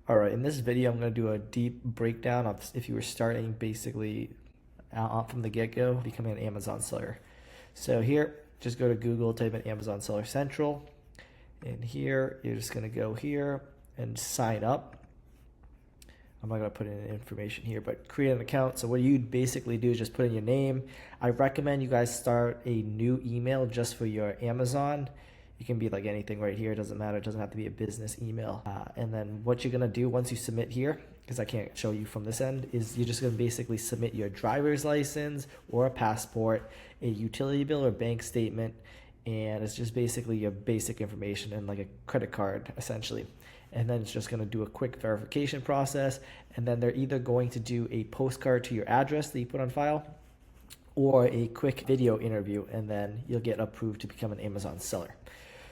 All right, in this video, I'm going to do a deep breakdown of if you were starting basically from the get-go, becoming an Amazon seller. So here, just go to Google, type in Amazon Seller Central. And here, you're just going to go here and sign up. I'm not going to put in information here, but create an account. So what you basically do is just put in your name. I recommend you guys start a new email just for your Amazon. It can be like anything right here. It doesn't matter. It doesn't have to be a business email. And then what you're going to do once you submit here, because I can't show you from this end, is you're just going to basically submit your driver's license or a passport, a utility bill or bank statement, and it's just basically your basic information and like a credit card essentially. And then it's just going to do a quick verification process, and then they're either going to do a postcard to your address that you put on file or a quick video interview, and then you'll get approved to become an Amazon seller.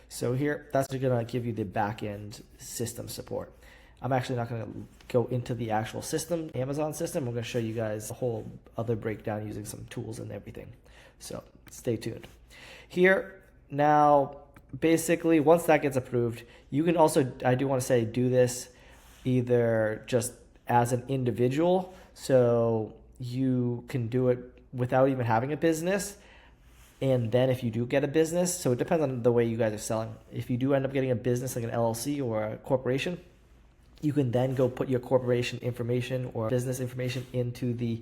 So here, that's going to give you the back-end system support. I'm actually not going to go into the actual system, Amazon system. I'm going to show you guys a whole other breakdown using some tools and everything. So stay tuned. Here, now, basically, once that gets approved, you can also, I do want to say, do this either just as an individual. So you can do it without even having a business. And then if you do get a business, so it depends on the way you guys are selling. If you do end up getting a business like an LLC or a corporation, you can then go put your corporation information or business information into the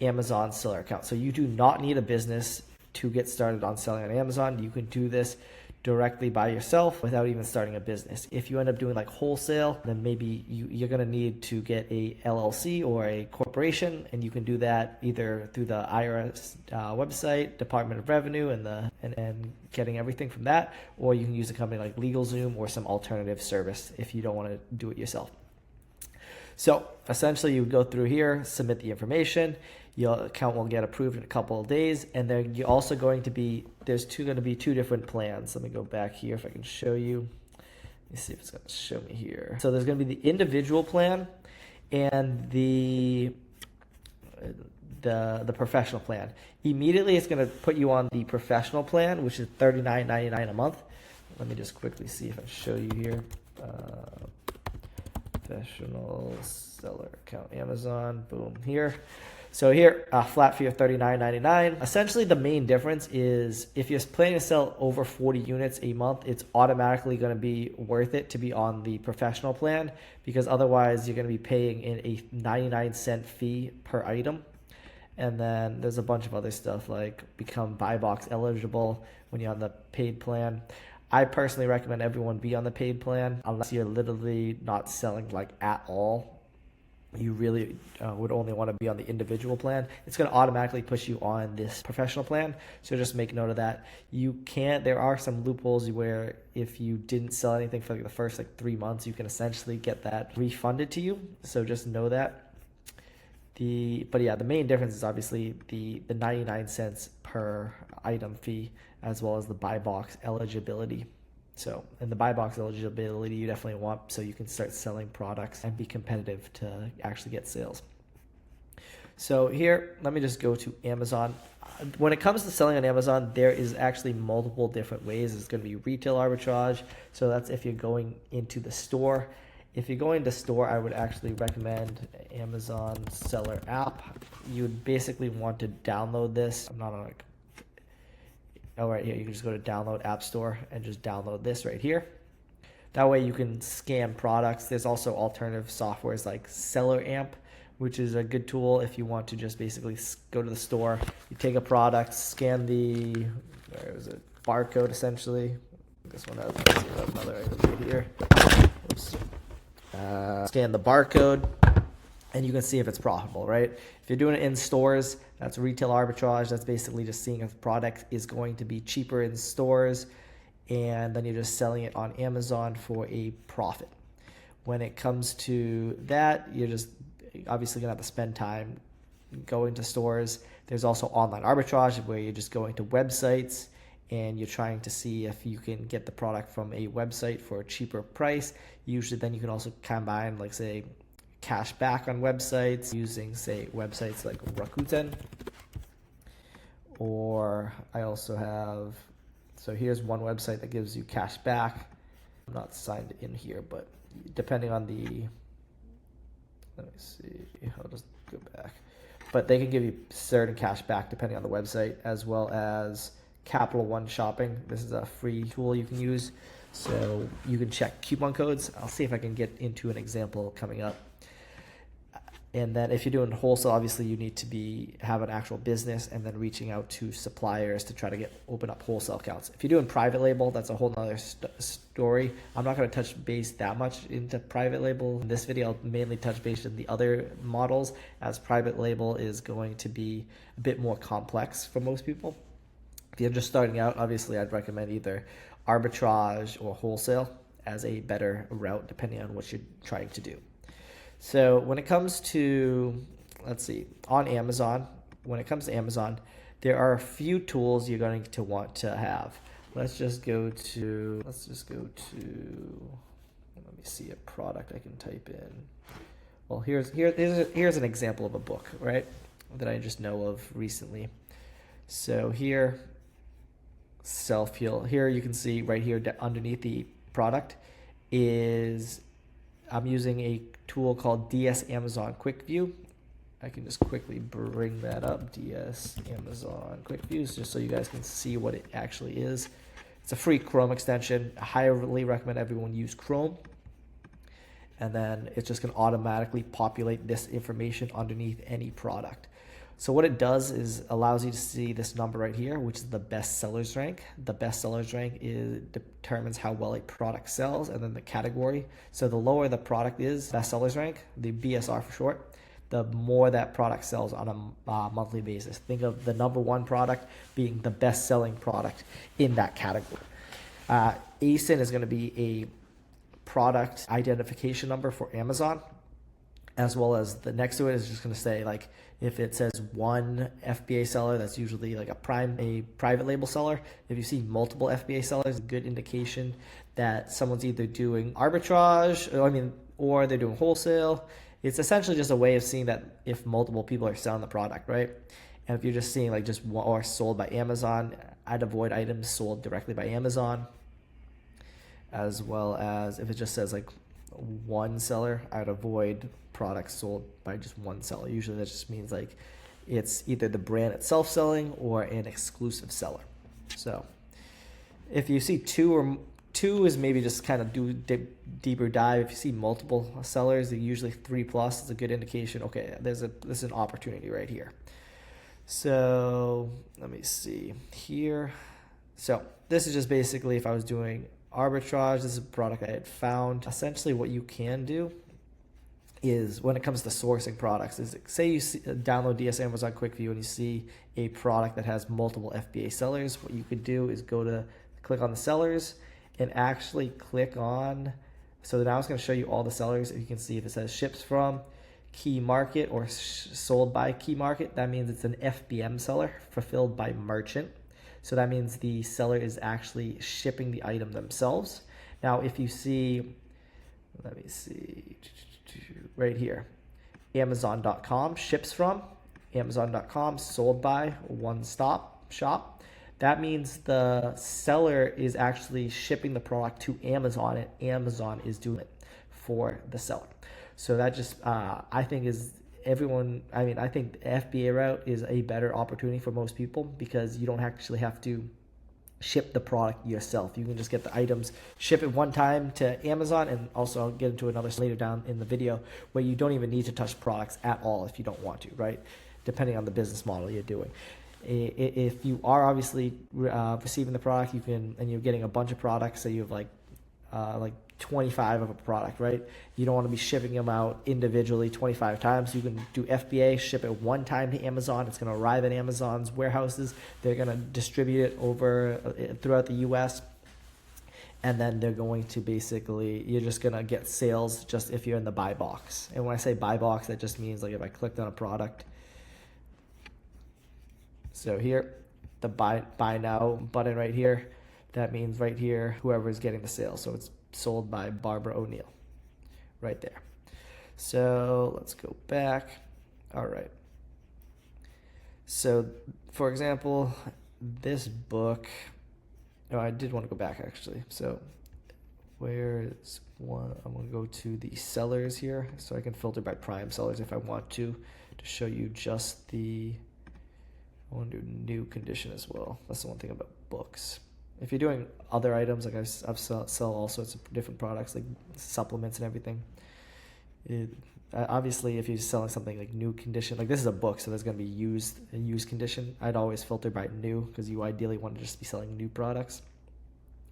Amazon seller account. So you do not need a business to get started on selling on Amazon. You can do this directly by yourself without even starting a business. If you end up doing like wholesale, then maybe you're going to need to get a LLC or a corporation, and you can do that either through the IRS website, Department of Revenue, and getting everything from that, or you can use a company like LegalZoom or some alternative service if you don't want to do it yourself. So essentially, you would go through here, submit the information. Your account will get approved in a couple of days, and then you're also going to be, there's going to be two different plans. Let me go back here if I can show you. Let me see if it's going to show me here. So there's going to be the individual plan and the professional plan. Immediately, it's going to put you on the professional plan, which is $39.99 a month. Let me just quickly see if I show you here. Professional seller account, Amazon, boom, here. So here, flat fee of $39.99. Essentially, the main difference is if you're planning to sell over 40 units a month, it's automatically going to be worth it to be on the professional plan, because otherwise you're going to be paying in a 99-cent fee per item. And then there's a bunch of other stuff like become buy box eligible when you're on the paid plan. I personally recommend everyone be on the paid plan unless you're literally not selling like at all. You really would only want to be on the individual plan. It's going to automatically push you on this professional plan. So just make note of that. There are some loopholes where if you didn't sell anything for like the first 3 months, you can essentially get that refunded to you. So just know that. But yeah, the main difference is obviously the 99 cents per item fee, as well as the buy box eligibility. So, and the buy box eligibility you definitely want so you can start selling products and be competitive to actually get sales. So here, let me just go to Amazon. When it comes to selling on Amazon, there is actually multiple different ways. It's going to be retail arbitrage. So that's if you're going into the store. If you're going to store, I would actually recommend Amazon Seller app. You would basically want to download this. I'm not on like, oh, right here, you can just go to download app store and just download this right here. That way you can scan products. There's also alternative softwares like Seller Amp, which is a good tool if you want to just basically go to the store. You take a product, scan the, where is it, barcode essentially. This one has another item right here. Oops. Scan the barcode, and you can see if it's profitable, right? If you're doing it in stores, that's retail arbitrage. That's basically just seeing if the product is going to be cheaper in stores, and then you're just selling it on Amazon for a profit. When it comes to that, you're just obviously gonna have to spend time going to stores. There's also online arbitrage where you're just going to websites and you're trying to see if you can get the product from a website for a cheaper price. Usually then you can also combine, like say, cash back on websites using, say, websites like Rakuten. Or I also have, so here's one website that gives you cash back. I'm not signed in here, but depending on the Let me see. I'll just go back. But they can give you certain cash back depending on the website, as well as Capital One Shopping. This is a free tool you can use. So you can check coupon codes. I'll see if I can get into an example coming up. And then if you're doing wholesale, obviously you need to have an actual business and then reaching out to suppliers to try to open up wholesale accounts. If you're doing private label, that's a whole nother story. I'm not going to touch base that much into private label. In this video, I'll mainly touch base in the other models, as private label is going to be a bit more complex for most people. If you're just starting out, obviously I'd recommend either arbitrage or wholesale as a better route depending on what you're trying to do. So when it comes to, let's see, on Amazon, when it comes to Amazon, there are a few tools you're going to want to have. Let's just go to, let me see a product I can type in. Well, here's an example of a book, right, that I just know of recently. So here, self-heal. Here you can see right here underneath the product is, I'm using a tool called DS Amazon Quick View. I can just quickly bring that up, DS Amazon Quick Views, just so you guys can see what it actually is. It's a free Chrome extension. I highly recommend everyone use Chrome. And then it's just going to automatically populate this information underneath any product. So what it does is allows you to see this number right here, which is the best sellers rank. The best sellers rank determines how well a product sells, and then the category. So the lower the product is, best sellers rank, the BSR for short, the more that product sells on a monthly basis. Think of the number one product being the best selling product in that category. ASIN is going to be a product identification number for Amazon, as well as the next to it is just going to say, like, if it says one FBA seller, that's usually like a private label seller. If you see multiple FBA sellers, a good indication that someone's either doing arbitrage, or they're doing wholesale. It's essentially just a way of seeing that if multiple people are selling the product, right? And if you're just seeing like just one or sold by Amazon, I'd avoid items sold directly by Amazon. As well as if it just says like one seller, I'd avoid products sold by just one seller. Usually that just means like it's either the brand itself selling or an exclusive seller. So if you see two is maybe just kind of do deeper dive. If you see multiple sellers, usually 3+ is a good indication. Okay, this is an opportunity right here. So let me see here. So this is just basically if I was doing arbitrage, this is a product I had found. Essentially what you can do is, when it comes to sourcing products, is say you download DS Amazon Quick View and you see a product that has multiple FBA sellers. What you could do is click on the sellers and actually click on, so now it's going to show you all the sellers. If you can see, if it says ships from key market or sold by key market, that means it's an FBM seller, fulfilled by merchant. So that means the seller is actually shipping the item themselves. Now, if you see, let me see, right here, Amazon.com, ships from, Amazon.com, sold by, one-stop shop. That means the seller is actually shipping the product to Amazon, and Amazon is doing it for the seller. So that just, I think I think the FBA route is a better opportunity for most people, because you don't actually have to ship the product yourself. You can just get the items, ship it one time to Amazon, and also I'll get into another later down in the video where you don't even need to touch products at all if you don't want to, right? Depending on the business model you're doing. If you are obviously receiving the product, and you're getting a bunch of products, so you have like 25 of a product, right? You don't want to be shipping them out individually 25 times. You can do FBA, ship it one time to Amazon. It's going to arrive at Amazon's warehouses. They're going to distribute it over throughout the US. And then they're going to basically, you're just going to get sales just if you're in the buy box. And when I say buy box, that just means like if I clicked on a product. So here, the buy now button right here, that means right here, whoever is getting the sale. So it's sold by Barbara O'Neill right there. So let's go back. All right. So for example, this book, I did want to go back actually. So where is one? I'm gonna go to the sellers here, so I can filter by prime sellers if I want to show you just the. I want to do new condition as well. That's the one thing about books. If you're doing other items, like I've sell all sorts of different products, like supplements and everything. Obviously, if you're selling something like new condition, like this is a book, so there's going to be a used condition. I'd always filter by new because you ideally want to just be selling new products,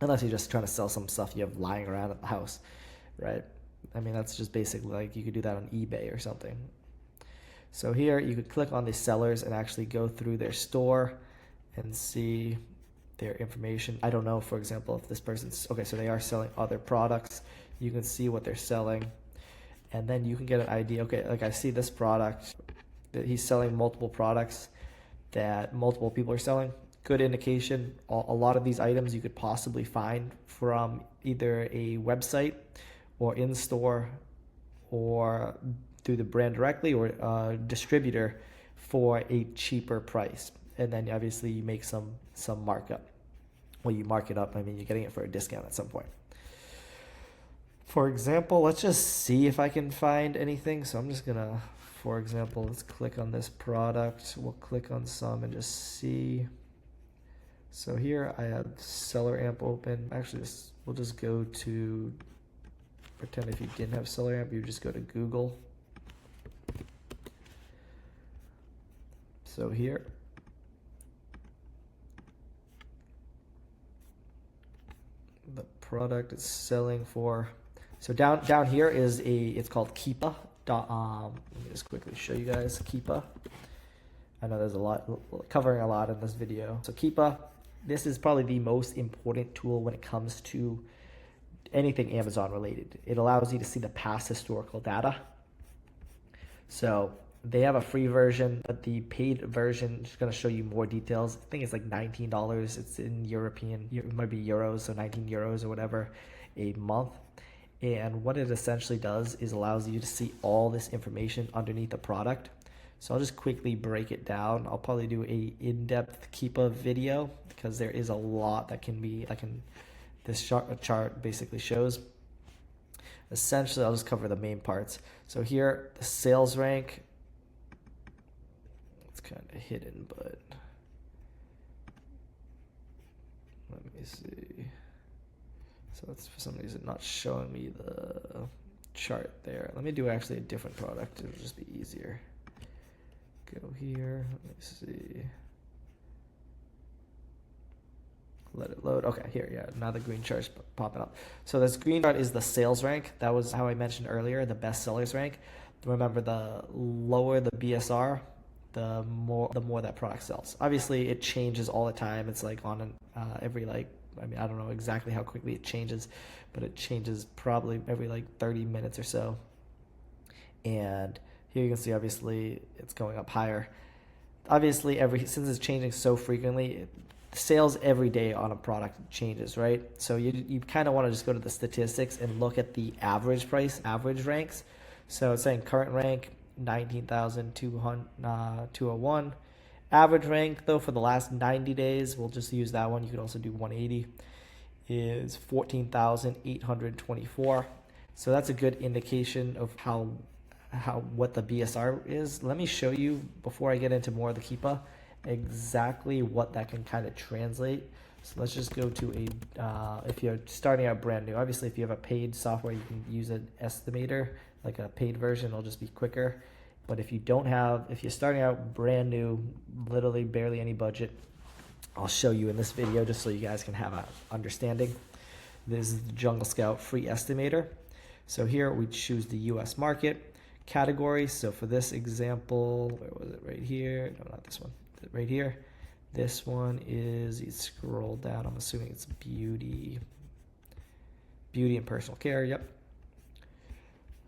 unless you're just trying to sell some stuff you have lying around at the house, right? I mean, that's just basically like you could do that on eBay or something. So here you could click on the sellers and actually go through their store and see their information. I don't know, for example, if this person's okay, so they are selling other products. You can see what they're selling. And then you can get an idea, okay, like I see this product, that he's selling multiple products that multiple people are selling. Good indication. A lot of these items you could possibly find from either a website or in-store or through the brand directly or a distributor for a cheaper price. And then obviously you make some markup. Well, you mark it up. I mean, you're getting it for a discount at some point. For example, let's just see if I can find anything. So I'm just gonna, for example, let's click on this product. We'll click on some and just see. So here I have Seller Amp open. Actually, we'll just go to, pretend if you didn't have Seller Amp, you just go to Google. So here, the product is selling for, so down here is it's called Keepa. Let me just quickly show you guys Keepa. I know there's a lot, covering a lot in this video. So Keepa, this is probably the most important tool when it comes to anything Amazon related. It allows you to see the past historical data. So they have a free version, but the paid version is going to show you more details. I think it's like $19. It's in European, it might be euros, so 19 euros or whatever a month. And what it essentially does is allows you to see all this information underneath the product. So I'll just quickly break it down. I'll probably do a in-depth Keepa video because there is a lot that can be, this chart basically shows. Essentially, I'll just cover the main parts. So here, the sales rank, it's kind of hidden, but let me see. So it's for some reason not showing me the chart there. Let me do actually a different product. It'll just be easier. Go here. Let me see. Let it load. Okay, here, yeah. Now the green chart's popping up. So this green chart is the sales rank. That was how I mentioned earlier, the best sellers rank. Remember, the lower the BSR, the more that product sells. Obviously, it changes all the time. It's like on every I mean, I don't know exactly how quickly it changes, but it changes probably every 30 minutes or so. And here you can see, obviously, it's going up higher. Obviously, since it's changing so frequently, sales every day on a product changes, right? So you kind of want to just go to the statistics and look at the average price, average ranks. So it's saying current rank, 19,201. Average rank, though, for the last 90 days, we'll just use that one. You could also do 180, is 14,824. So that's a good indication of what the BSR is. Let me show you, before I get into more of the Keepa, exactly what that can kind of translate. So let's just go to if you're starting out brand new, obviously if you have a paid software, you can use an estimator, like a paid version, it'll just be quicker. But if you're starting out brand new, literally barely any budget, I'll show you in this video just so you guys can have an understanding. This is the Jungle Scout free estimator. So here we choose the US market category. So for this example, where was it? Right here. No, not this one. Right here. This one is, you scroll down, I'm assuming it's beauty and personal care. Yep.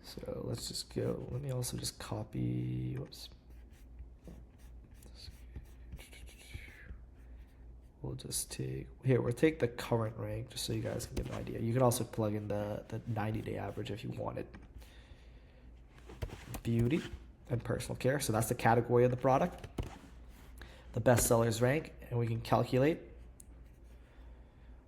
So let's just go. Let me also just copy. Whoops. We'll just take, we'll take the current rank just so you guys can get an idea. You can also plug in the 90-day average if you wanted. Beauty and personal care. So that's the category of the product. The best sellers rank, and we can calculate.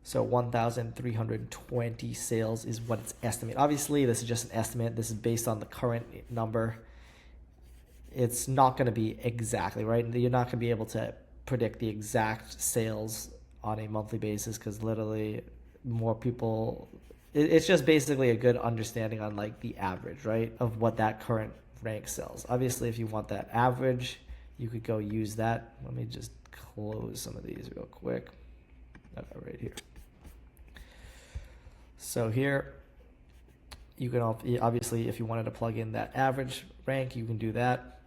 So 1,320 sales is what it's estimated. Obviously, this is just an estimate. This is based on the current number. It's not going to be exactly right. You're not going to be able to predict the exact sales on a monthly basis because literally more people. It's just basically a good understanding on like the average, right, of what that current rank sells. Obviously, if you want that average, you could go use that. Let me just close some of these real quick. Okay, right here. So here, you can obviously, if you wanted to plug in that average rank, you can do that.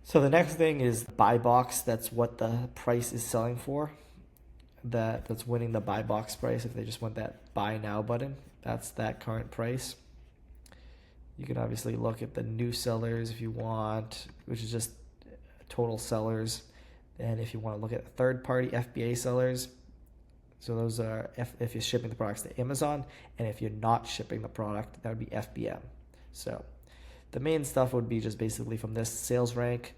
So the next thing is buy box. That's what the price is selling for. That's winning the buy box price. If they just want that buy now button, that's that current price. You can obviously look at the new sellers if you want, which is just total sellers. And if you want to look at third-party FBA sellers, so those are if you're shipping the products to Amazon, and if you're not shipping the product, that would be FBM. So the main stuff would be just basically from this sales rank,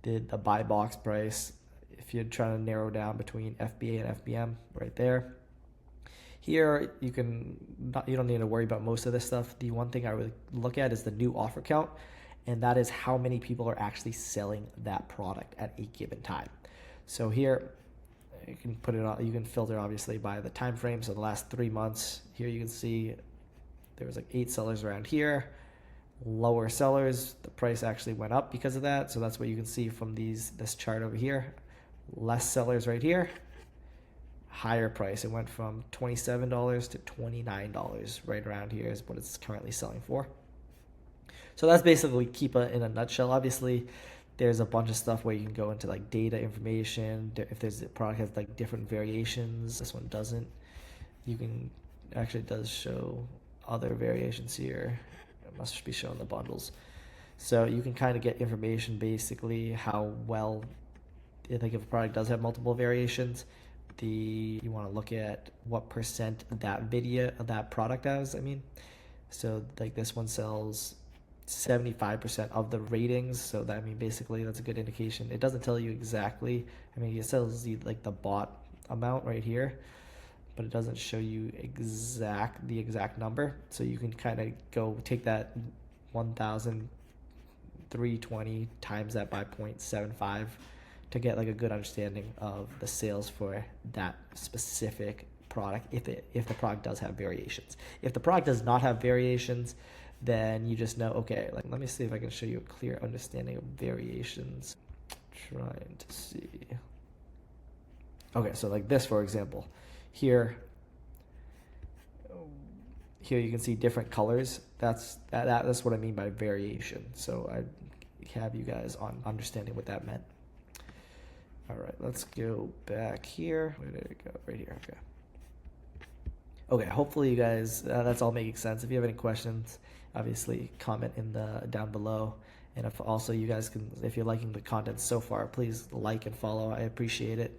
the buy box price. If you're trying to narrow down between FBA and FBM, right there. Here, you don't need to worry about most of this stuff. The one thing I would look at is the new offer count, and that is how many people are actually selling that product at a given time. So here, you can put it on. You can filter obviously by the time frame. So the last 3 months. Here you can see there was like 8 sellers around here. Lower sellers, the price actually went up because of that. So that's what you can see from this chart over here. Less sellers right here. Higher price. It went from $27 to $29 right around here is what it's currently selling for. So that's basically Keepa in a nutshell. Obviously, there's a bunch of stuff where you can go into like data information. If there's a product has like different variations, this one doesn't. You can actually, it does show other variations here. It must be showing the bundles. So you can kind of get information basically how well, like if a product does have multiple variations, you want to look at what percent that product has. So like this one sells 75% of the ratings, so that basically that's a good indication. It doesn't tell you exactly. It tells you like the bought amount right here, but it doesn't show you the exact number. So you can kind of go take that 1,320 times that by 0.75 to get like a good understanding of the sales for that specific product if the product does have variations. If the product does not have variations, then you just know, okay, like let me see if I can show you a clear understanding of variations. Trying to see. Okay, so like this, for example, here you can see different colors. That's what I mean by variation. So I have you guys on understanding what that meant. All right, let's go back here. Where did it go? Right here. Okay. Okay, hopefully you guys, that's all making sense. If you have any questions, obviously comment down below. And if also you guys if you're liking the content so far, please like and follow. I appreciate it.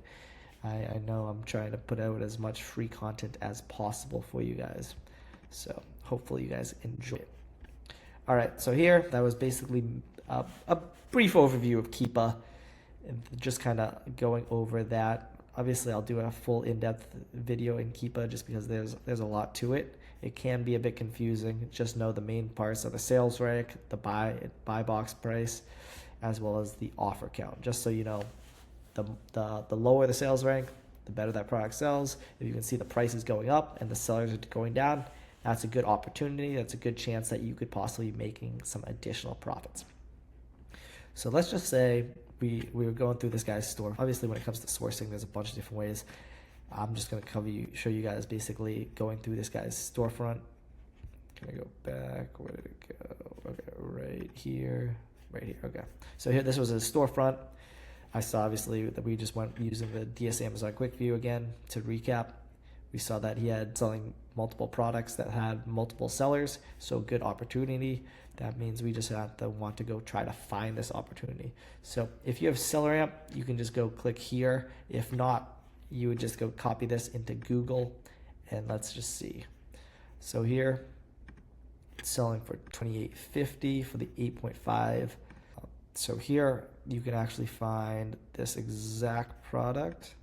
I know I'm trying to put out as much free content as possible for you guys. So hopefully you guys enjoy it. All right, so here, that was basically a brief overview of Keepa. And just kind of going over that. Obviously, I'll do a full in-depth video in Keepa just because there's a lot to it. It can be a bit confusing. Just know the main parts are the sales rank, the buy box price, as well as the offer count. Just so you know, the lower the sales rank, the better that product sells. If you can see the price is going up and the sellers are going down, that's a good opportunity. That's a good chance that you could possibly be making some additional profits. So let's just say we were going through this guy's store. Obviously, when it comes to sourcing, there's a bunch of different ways. I'm just going to show you guys basically going through this guy's storefront. Can I go back? Where did it go? Okay, right here. Okay. So here, this was a storefront. I saw obviously that we just went using the DS Amazon Quick View again to recap. We saw that he had selling multiple products that had multiple sellers, so good opportunity. That means we just have to want to go try to find this opportunity. So if you have Seller Amp, you can just go click here. If not, you would just go copy this into Google, and let's just see. So here, it's selling for $28.50 for the 8.5. So here, you can actually find this exact product.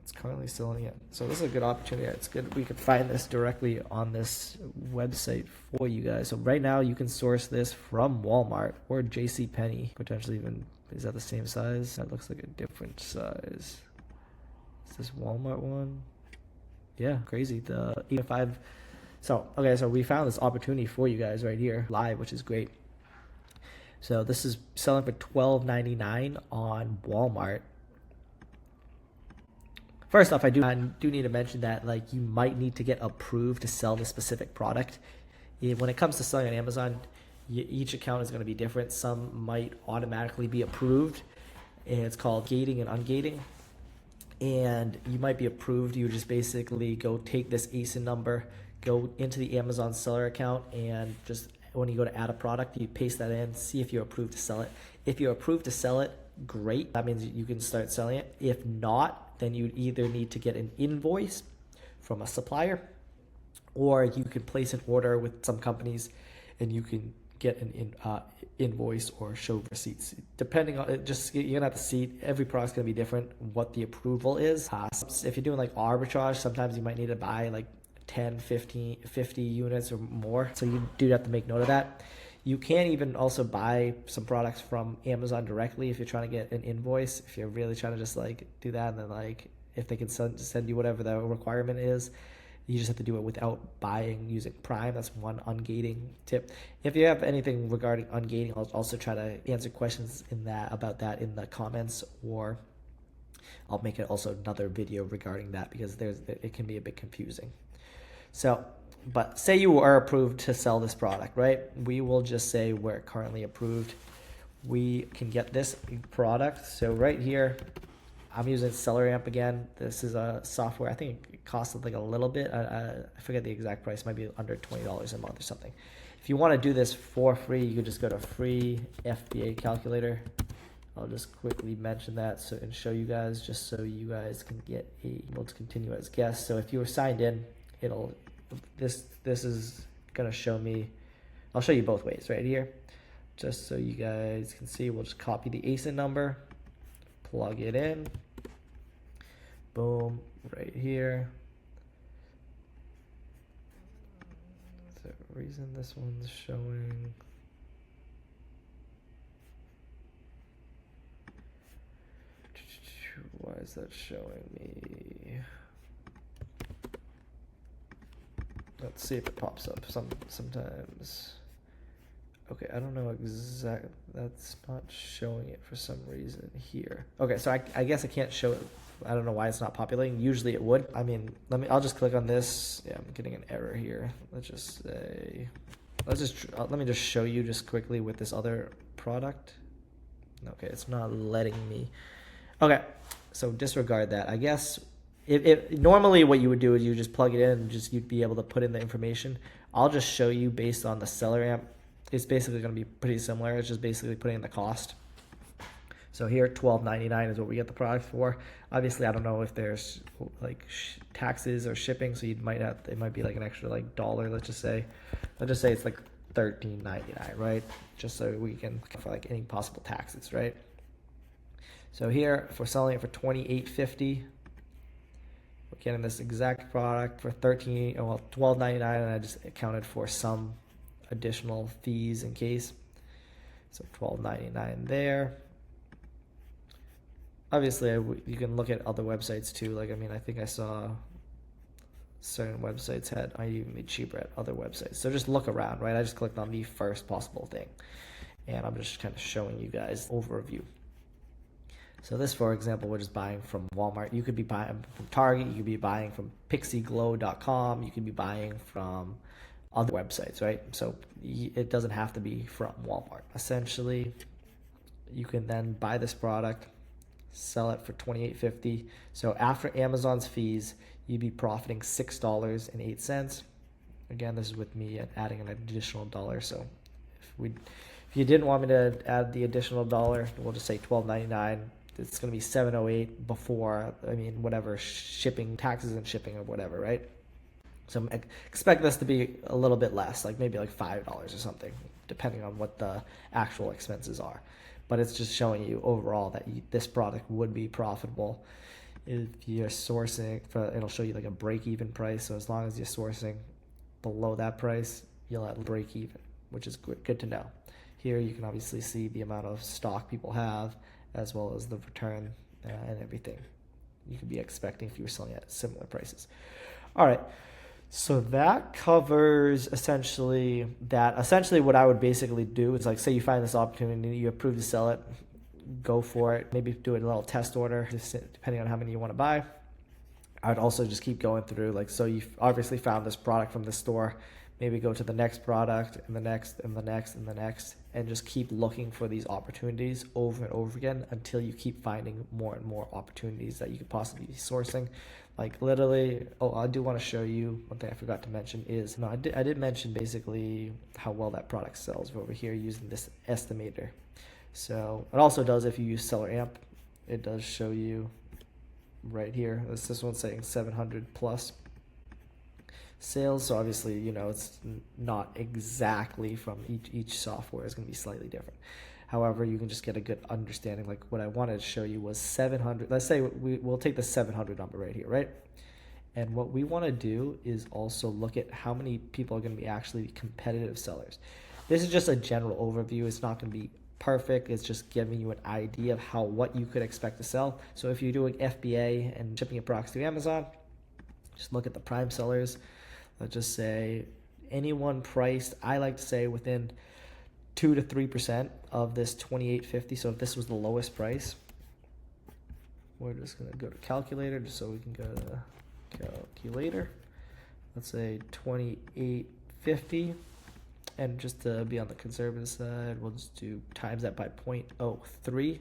It's currently selling it. So this is a good opportunity. It's good we could find this directly on this website for you guys. So right now you can source this from Walmart or JCPenney. Potentially even, is that the same size? That looks like a different size. Is this Walmart one? Yeah, crazy. The 8.5. So, okay, so we found this opportunity for you guys right here live, which is great. So this is selling for $12.99 on Walmart. First off, I do need to mention that like you might need to get approved to sell this specific product. When it comes to selling on Amazon, each account is going to be different. Some might automatically be approved, and it's called gating and ungating. And you might be approved. You just basically go take this ASIN number, go into the Amazon seller account, and just when you go to add a product, you paste that in, see if you're approved to sell it. If you're approved to sell it, great. That means you can start selling it. If not, then you either need to get an invoice from a supplier, or you can place an order with some companies and you can get an invoice or show receipts. Depending on it, just you're gonna have to see, every product's gonna be different what the approval is. If you're doing like arbitrage, sometimes you might need to buy like 10, 15, 50 units or more. So you do have to make note of that. You can even also buy some products from Amazon directly if you're trying to get an invoice. If you're really trying to just like do that, and then like if they can send you whatever the requirement is, you just have to do it without buying using Prime. That's one ungating tip. If you have anything regarding ungating, I'll also try to answer questions about that in the comments, or I'll make it also another video regarding that because it can be a bit confusing. So, but say you are approved to sell this product, right? We will just say we're currently approved. We can get this product. So right here, I'm using SellerAmp again. This is a software. I think it costs like a little bit. I forget the exact price. It might be under $20 a month or something. If you want to do this for free, you can just go to free FBA calculator. I'll just quickly mention that and show you guys, just so you guys can get able to continue as guests. So if you were signed in, this is gonna show me, I'll show you both ways right here, just so you guys can see. We'll just copy the ASIN number, plug it in, boom, right here. Is there a reason this one's showing? Why is that showing me? Let's see if it pops up sometimes. Okay, I don't know exactly. That's not showing it for some reason here. Okay, so I guess I can't show it. I don't know why it's not populating. Usually it would. I mean, I'll just click on this. Yeah, I'm getting an error here. Let me just show you just quickly with this other product. Okay, it's not letting me. Okay, so disregard that. I guess normally what you would do is you just plug it in and you'd be able to put in the information. I'll just show you based on the SellerAmp. It's basically going to be pretty similar. It's just basically putting in the cost. So here, $12.99 is what we get the product for. Obviously, I don't know if there's like taxes or shipping, so it might be like an extra like $1. Let's just say it's like $13.99, right? Just so we can for like any possible taxes, right? So here, if we're selling it for $28.50, we're getting this exact product for $12.99, and I just accounted for some additional fees in case. So $12.99 there. Obviously, you can look at other websites too. Like, I mean, I think I saw certain websites might even be cheaper at other websites. So just look around, right? I just clicked on the first possible thing, and I'm just kind of showing you guys overview. So this, for example, we're just buying from Walmart. You could be buying from Target. You could be buying from pixieglow.com. You could be buying from other websites, right? So it doesn't have to be from Walmart. Essentially, you can then buy this product, sell it for $28.50. So after Amazon's fees, you'd be profiting $6.08. Again, this is with me adding an additional $1. So if you didn't want me to add the additional $1, we'll just say $12.99. It's going to be $7.08 before, I mean, whatever shipping, taxes and shipping or whatever, right? So expect this to be a little bit less, like maybe like $5 or something, depending on what the actual expenses are. But it's just showing you overall that this product would be profitable if you're sourcing for, it'll show you like a break-even price. So as long as you're sourcing below that price, you'll have break even, which is good to know. Here you can obviously see the amount of stock people have, as well as the return and everything you could be expecting if you were selling at similar prices. All right, so that covers essentially that. Essentially what I would basically do is, like, say you find this opportunity, you approve to sell it, go for it. Maybe do a little test order, just depending on how many you want to buy. I'd also just keep going through, like, so you've obviously found this product from the store, maybe go to the next product and the next and the next and the next, and just keep looking for these opportunities over and over again until you keep finding more and more opportunities that you could possibly be sourcing. Like, literally, oh, I do want to show you one thing I forgot to mention is, no, I did mention basically how well that product sells over here using this estimator. So it also does, if you use Seller Amp, it does show you right here. This one's saying 700 plus sales. So obviously, you know, it's not exactly from each software is going to be slightly different. However, you can just get a good understanding. Like, what I wanted to show you was 700. Let's say we'll take the 700 number right here, right? And what we want to do is also look at how many people are going to be actually competitive sellers. This is just a general overview. It's not going to be perfect. It's just giving you an idea of what you could expect to sell. So if you're doing FBA and shipping your products to Amazon, just look at the prime sellers. Let's just say anyone priced, I like to say, within 2 to 3% of this $28.50. So if this was the lowest price, we're just going to go to calculator just so we can go to calculator. Let's say $28.50. And just to be on the conservative side, we'll just do times that by 0.03.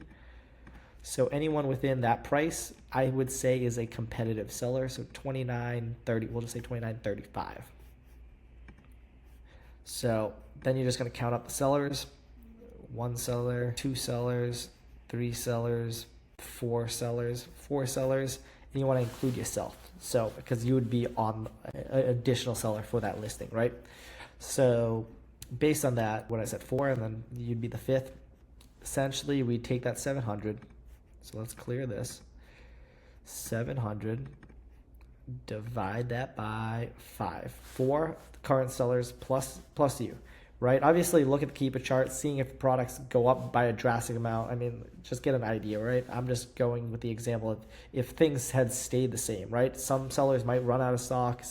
So anyone within that price, I would say, is a competitive seller. So $29.30, we'll just say $29.35. So then you're just going to count up the sellers: 1 seller, 2 sellers, 3 sellers, 4 sellers, and you want to include yourself. So because you would be on an additional seller for that listing, right? So based on that, what I said, 4, and then you'd be the 5th. Essentially, we take that 700. So let's clear this. 700, divide that by 5. 4 current sellers plus you, right? Obviously, look at the Keepa chart, seeing if products go up by a drastic amount. I mean, just get an idea, right? I'm just going with the example of if things had stayed the same, right? Some sellers might run out of stock.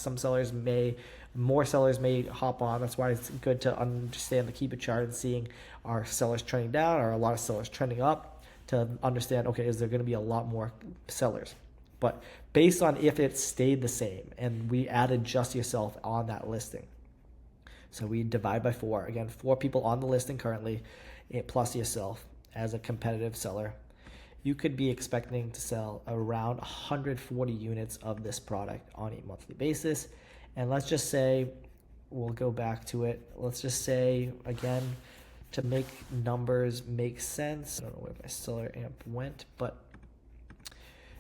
More sellers may hop on. That's why it's good to understand the Keepa chart and seeing, are sellers trending down, or a lot of sellers trending up, to understand, okay, is there going to be a lot more sellers? But based on if it stayed the same and we added just yourself on that listing, so we divide by 4. Again, 4 people on the listing currently, plus yourself as a competitive seller, you could be expecting to sell around 140 units of this product on a monthly basis. And let's just say, we'll go back to it. Let's just say, again, to make numbers make sense, I don't know where my Seller Amp went, but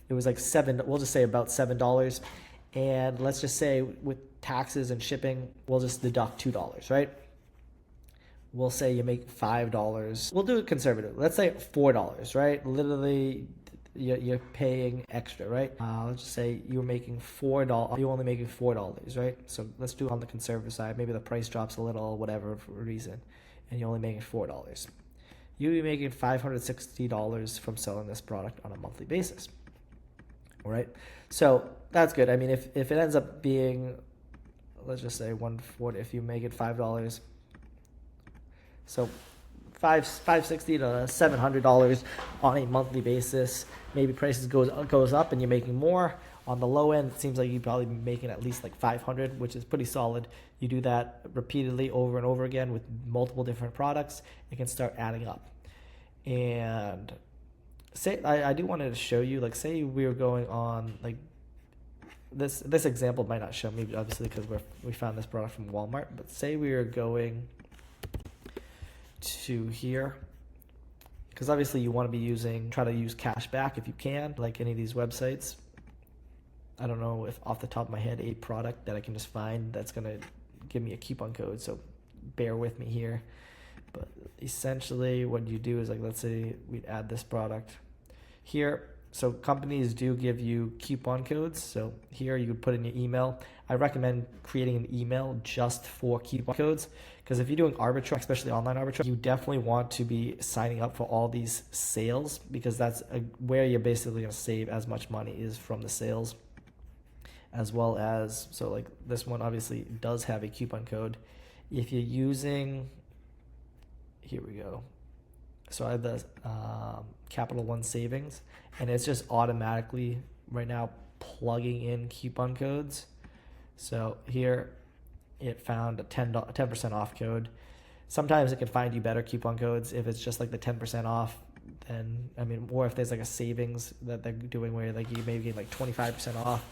it was like we'll just say about $7. And let's just say with taxes and shipping, we'll just deduct $2, right? We'll say you make $5. We'll do it conservative. Let's say $4, right? Literally, you're paying extra, right? Let's just say you're making $4. You're only making $4, right? So let's do it on the conservative side. Maybe the price drops a little, whatever for a reason, and you're only making $4. You'll be making $560 from selling this product on a monthly basis. All right, so that's good. I mean, if it ends up being, let's just say 140, if you make it $5, so $560 to $700 on a monthly basis. Maybe prices goes up and you're making more. On the low end, it seems like you'd probably be making at least like 500, which is pretty solid. You do that repeatedly over and over again with multiple different products, it can start adding up. And say I do wanted to show you, like, say we were going on, like, this example might not show me, obviously, because we found this product from Walmart, but say we were going to here, because obviously you want to be try to use cash back if you can, like any of these websites. I don't know if off the top of my head a product that I can just find that's going to give me a coupon code, so bear with me here. But essentially what you do is, like, let's say we'd add this product here, So companies do give you coupon codes. So here you would put in your email. I recommend creating an email just for coupon codes, because if you're doing arbitrage, especially online arbitrage, you definitely want to be signing up for all these sales, because that's where you're basically going to save as much money is from the sales, as well as, so like this one obviously does have a coupon code. If you're using, here we go. So I have the Capital One Savings, and it's just automatically right now plugging in coupon codes. So here it found a 10% off code. Sometimes it can find you better coupon codes if it's just like the 10% off. Then, I mean, or if there's like a savings that they're doing where like you maybe get like 25% off.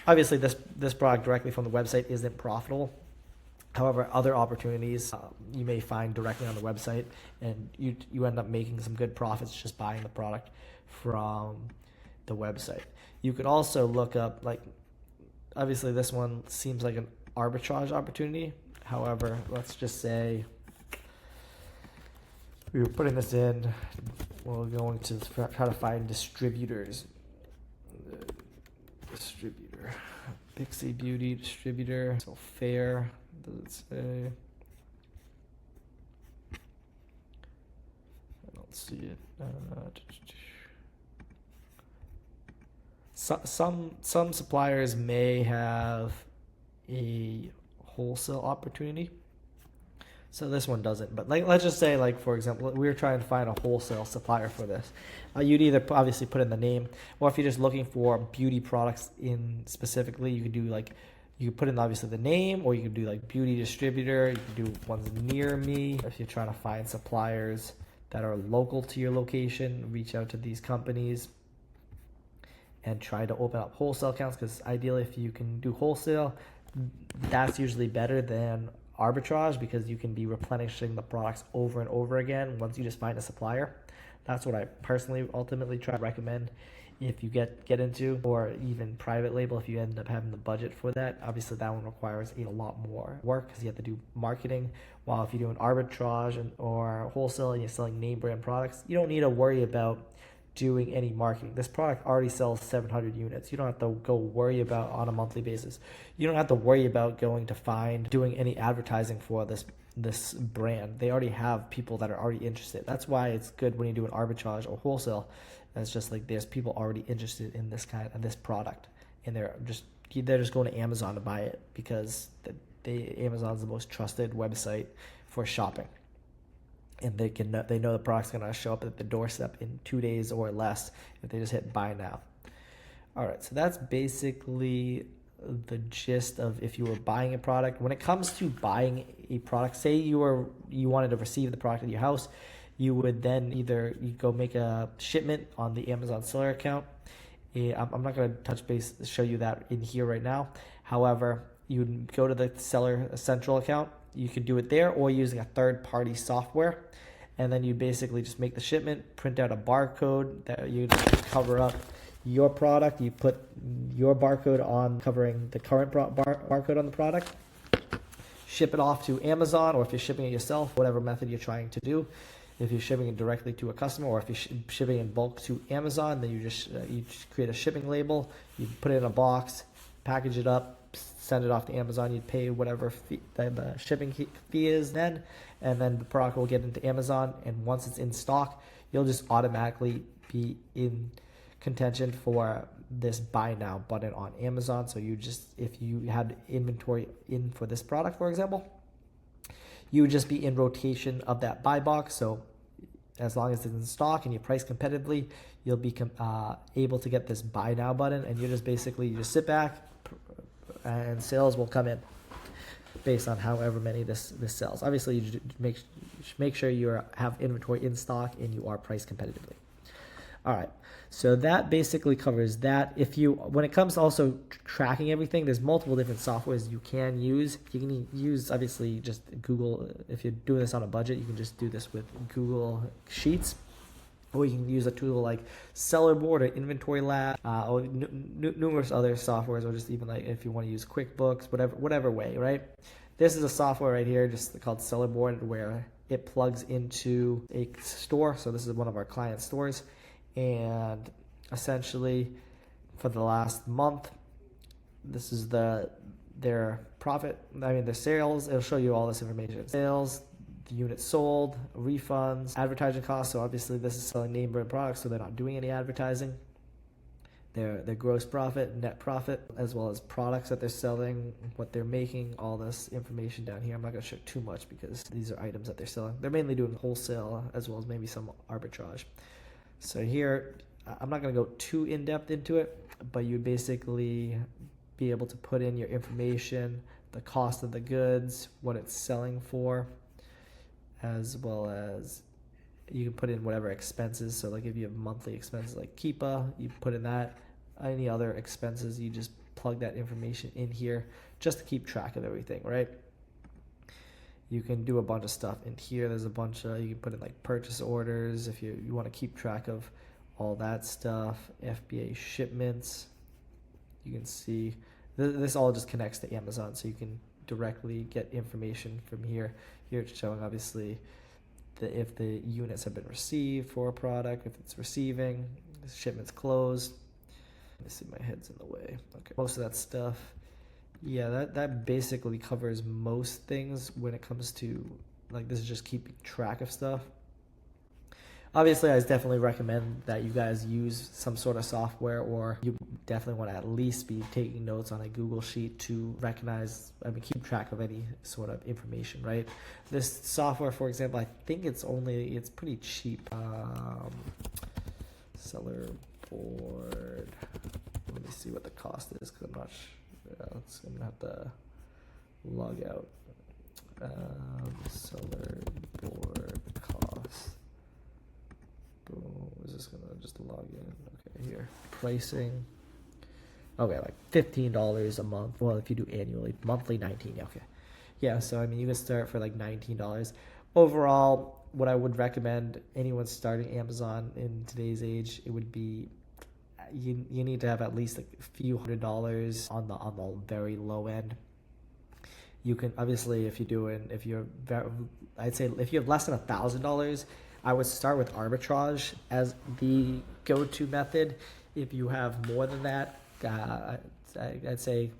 Obviously this product directly from the website isn't profitable. However, other opportunities you may find directly on the website, and you end up making some good profits just buying the product from the website. You could also look up, like, obviously this one seems like an arbitrage opportunity. However, let's just say we were putting this in, we're going to try to find distributors. Distributor, Pixie Beauty distributor, so fair. Does it say? I don't see it. Some suppliers may have a wholesale opportunity, so this one doesn't. But like, let's just say, like, for example, we're trying to find a wholesale supplier for this. You'd either obviously put in the name, or if you're just looking for beauty products in specifically, you could do like, you could put in obviously the name, or you could do like beauty distributor. You could do ones near me. If you're trying to find suppliers that are local to your location, reach out to these companies and try to open up wholesale accounts, because ideally if you can do wholesale, that's usually better than arbitrage, because you can be replenishing the products over and over again once you just find a supplier. That's what I personally ultimately try to recommend if you get into, or even private label if you end up having the budget for that. Obviously that one requires a lot more work because you have to do marketing, while if you're doing arbitrage or wholesale and you're selling name brand products, you don't need to worry about doing any marketing. This product already sells 700 units. You don't have to go worry about on a monthly basis. You don't have to worry about going to find doing any advertising for this brand. They already have people that are already interested. That's why it's good when you do an arbitrage or wholesale. It's just like there's people already interested in this kind of this product, and they're just going to Amazon to buy it, because Amazon's the most trusted website for shopping, and they know the product's gonna show up at the doorstep in 2 days or less if they just hit buy now. All right, so that's basically the gist of if you were buying a product. When it comes to buying a product, say you wanted to receive the product at your house, you would then either you go make a shipment on the Amazon seller account. I'm not going to show you that in here right now. However, you would go to the seller central account. You could do it there, or using a third-party software, and then you basically just make the shipment, print out a barcode that you cover up your product. You put your barcode on covering the current barcode on the product. Ship it off to Amazon, or if you're shipping it yourself, whatever method you're trying to do. If you're shipping it directly to a customer, or if you're shipping in bulk to Amazon, then you just create a shipping label, you put it in a box, package it up, send it off to Amazon. You'd pay whatever fee, the shipping fee is then, and then the product will get into Amazon. And once it's in stock, you'll just automatically be in contention for this buy now button on Amazon. So if you had inventory in for this product, for example, you would just be in rotation of that buy box. So as long as it's in stock and you price competitively, you'll be able to get this buy now button, and you just sit back and sales will come in based on however many this sells. Obviously, you make sure you have inventory in stock and you are priced competitively. All right, so that basically covers that. When it comes to also tracking everything, there's multiple different softwares you can use. You can use obviously just Google. If you're doing this on a budget, you can just do this with Google Sheets, or you can use a tool like Sellerboard or Inventory Lab, or numerous other softwares, or just even like if you want to use QuickBooks, whatever way, right? This is a software right here, just called Sellerboard, where it plugs into a store. So this is one of our client stores. And essentially for the last month. This is their profit, their sales. It'll show you all this information. Sales, the units sold, refunds, advertising costs. So obviously this is selling name brand products, so they're not doing any advertising. Their gross profit, net profit, as well as products that they're selling, what they're making, all this information down here. I'm not going to show too much because these are items that they're selling. They're mainly doing wholesale as well as maybe some arbitrage. So here, I'm not going to go too in-depth into it, but you basically be able to put in your information, the cost of the goods, what it's selling for, as well as you can put in whatever expenses. So like if you have monthly expenses like Keepa, you put in that. Any other expenses, you just plug that information in here just to keep track of everything, right? You can do a bunch of stuff in here. There's a bunch of, you can put in like purchase orders if you want to keep track of all that stuff. FBA shipments. You can see this all just connects to Amazon, so you can directly get information from here. Here it's showing obviously if the units have been received for a product, if it's receiving, the shipment's closed. Let me see, my head's in the way. Okay, most of that stuff, yeah, that basically covers most things when it comes to, like, this is just keeping track of stuff. Obviously, I definitely recommend that you guys use some sort of software, or you definitely want to at least be taking notes on a Google Sheet to keep track of any sort of information, right? This software, for example, I think it's pretty cheap. Seller board. Let me see what the cost is, because I'm not sure. I'm going to have to log out. Seller board cost. Boom. Is this gonna just log in? Okay, here. Pricing. Okay, like $15 a month. Well, if you do annually, monthly $19. Okay. Yeah, so you can start for like $19. Overall, what I would recommend anyone starting Amazon in today's age, it would be you need to have at least like a few $100s on the very low end. You can obviously if you have less than $1,000, I would start with arbitrage as the go-to method. If you have more than that, I'd say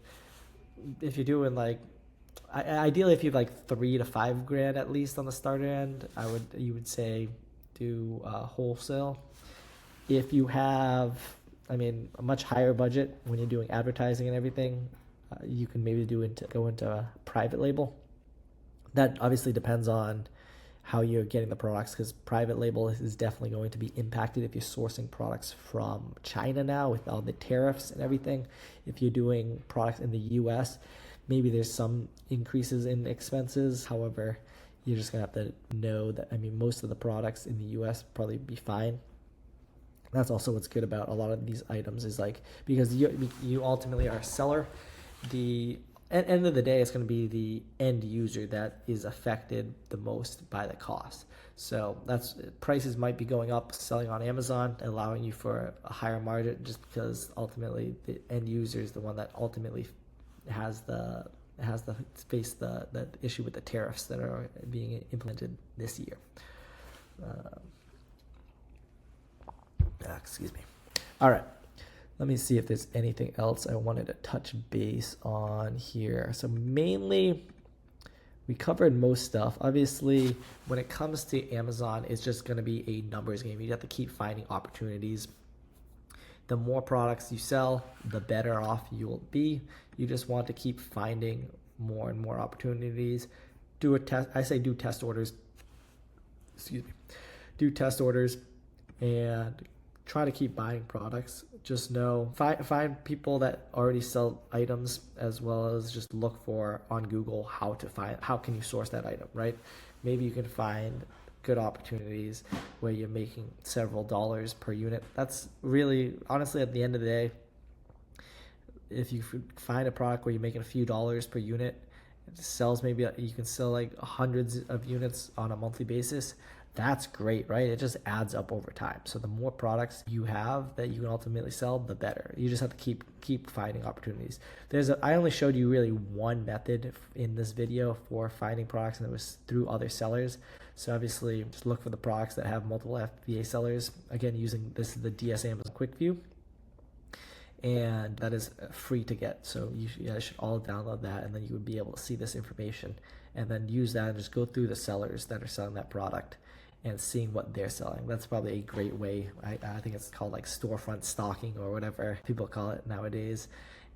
if you're doing like, ideally if you have like $3 to $5 grand at least on the starter end, you would say do wholesale. If you have, a much higher budget when you're doing advertising and everything, you can maybe go into a private label. That obviously depends on how you're getting the products, because private label is definitely going to be impacted if you're sourcing products from China now with all the tariffs and everything. If you're doing products in the US, maybe there's some increases in expenses. However, you're just gonna have to know that most of the products in the US probably be fine. That's also what's good about a lot of these items, is like, because you ultimately are a seller, at the end of the day, it's going to be the end user that is affected the most by the cost. So prices might be going up selling on Amazon, allowing you for a higher margin, just because ultimately the end user is the one that ultimately has the issue with the tariffs that are being implemented this year. Excuse me. All right. Let me see if there's anything else I wanted to touch base on here. So mainly, we covered most stuff. Obviously, when it comes to Amazon, it's just going to be a numbers game. You have to keep finding opportunities. The more products you sell, the better off you'll be. You just want to keep finding more and more opportunities. Do test orders. Excuse me. Do test orders and try to keep buying products. Just know, find people that already sell items, as well as just look for on Google how can you source that item, right? Maybe you can find good opportunities where you're making several dollars per unit. That's really, honestly, at the end of the day, if you find a product where you're making a few dollars per unit, it sells, maybe you can sell like hundreds of units on a monthly basis. That's great, right? It just adds up over time. So the more products you have that you can ultimately sell, the better. You just have to keep finding opportunities. I only showed you really one method in this video for finding products, and it was through other sellers. So obviously just look for the products that have multiple FBA sellers. Again, using this is the DS Amazon Quick View, and that is free to get. So you guys should all download that, and then you would be able to see this information and then use that and just go through the sellers that are selling that product and seeing what they're selling. That's probably a great way. I think it's called like storefront stocking or whatever people call it nowadays.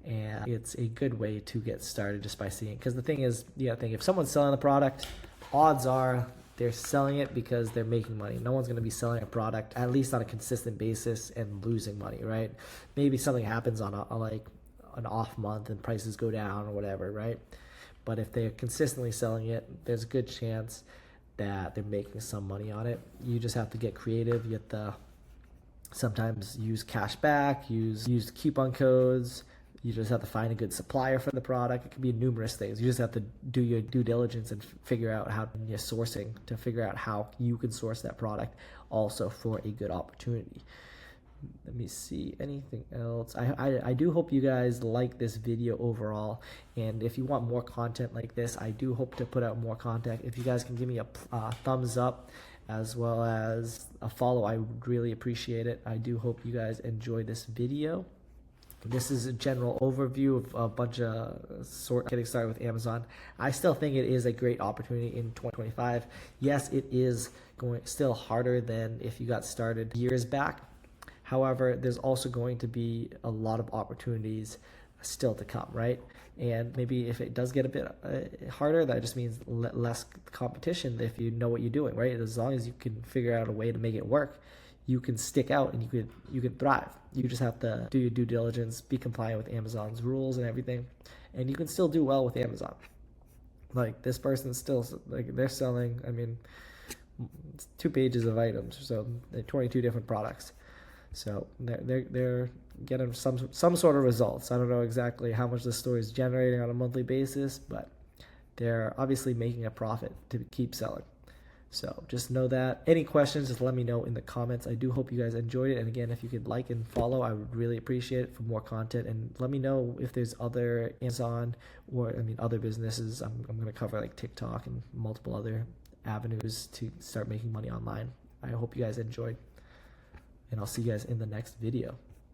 And it's a good way to get started just by seeing, because the thing is, you gotta think, if someone's selling the product, odds are they're selling it because they're making money. No one's going to be selling a product, at least on a consistent basis, and losing money, right? Maybe something happens on like an off month and prices go down or whatever, right? But if they're consistently selling it, there's a good chance that they're making some money on it. You just have to get creative. You have to sometimes use cash back, use coupon codes. You just have to find a good supplier for the product. It could be numerous things. You just have to do your due diligence and figure out how you're sourcing, to figure out how you can source that product also for a good opportunity. Let me see, anything else? I do hope you guys like this video overall, and if you want more content like this, I do hope to put out more content. If you guys can give me a thumbs up as well as a follow, I would really appreciate it. I do hope you guys enjoy this video. This is a general overview of a bunch of getting started with Amazon. I still think it is a great opportunity in 2025. Yes, it is going still harder than if you got started years back. However, there's also going to be a lot of opportunities still to come, right? And maybe if it does get a bit harder, that just means less competition if you know what you're doing, right? As long as you can figure out a way to make it work, you can stick out and you could thrive. You just have to do your due diligence, be compliant with Amazon's rules and everything, and you can still do well with Amazon. Like this person's still, like they're selling, I mean, it's 2 pages of items, so they're 22 different products. So they're getting some sort of results. I don't know exactly how much the store is generating on a monthly basis, but they're obviously making a profit to keep selling. So just know that. Any questions, just let me know in the comments. I do hope you guys enjoyed it. And again, if you could like and follow, I would really appreciate it for more content. And let me know if there's other Amazon or, other businesses. I'm going to cover like TikTok and multiple other avenues to start making money online. I hope you guys enjoyed. And I'll see you guys in the next video.